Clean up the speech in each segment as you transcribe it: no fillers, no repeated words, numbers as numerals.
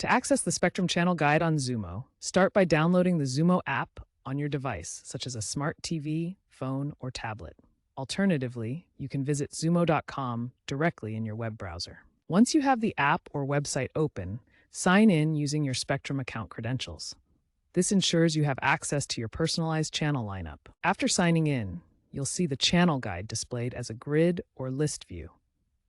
To access the Spectrum Channel Guide on Xumo, start by downloading the Xumo app on your device, such as a smart TV, phone, or tablet. Alternatively, you can visit xumo.com directly in your web browser. Once you have the app or website open, sign in using your Spectrum account credentials. This ensures you have access to your personalized channel lineup. After signing in, you'll see the channel guide displayed as a grid or list view.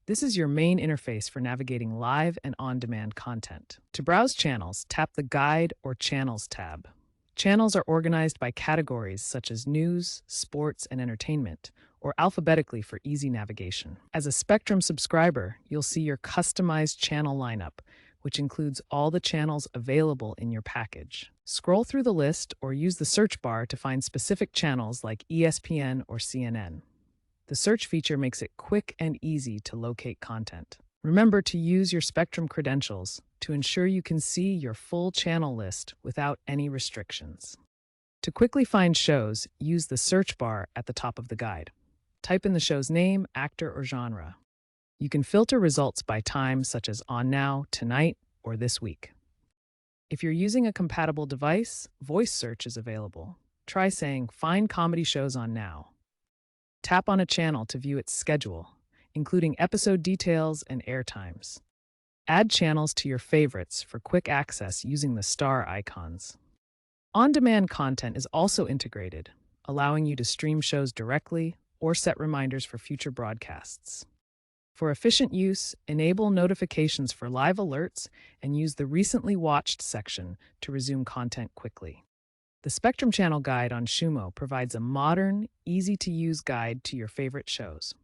This is your main interface for navigating live and on-demand content. To browse channels, tap the Guide or Channels tab. Channels are organized by categories such as news, sports, and entertainment, or alphabetically for easy navigation. As a Spectrum subscriber, you'll see your customized channel lineup, which includes all the channels available in your package. Scroll through the list or use the search bar to find specific channels like ESPN or CNN. The search feature makes it quick and easy to locate content. Remember to use your Spectrum credentials to ensure you can see your full channel list without any restrictions. To quickly find shows, use the search bar at the top of the guide. Type in the show's name, actor, or genre. You can filter results by time, such as on now, tonight, or this week. If you're using a compatible device, voice search is available. Try saying, "Find comedy shows on now." Tap on a channel to view its schedule, including episode details and air times. Add channels to your favorites for quick access using the star icons. On-demand content is also integrated, allowing you to stream shows directly or set reminders for future broadcasts. For efficient use, enable notifications for live alerts and use the Recently Watched section to resume content quickly. The Spectrum Channel Guide on Xumo provides a modern, easy-to-use guide to your favorite shows.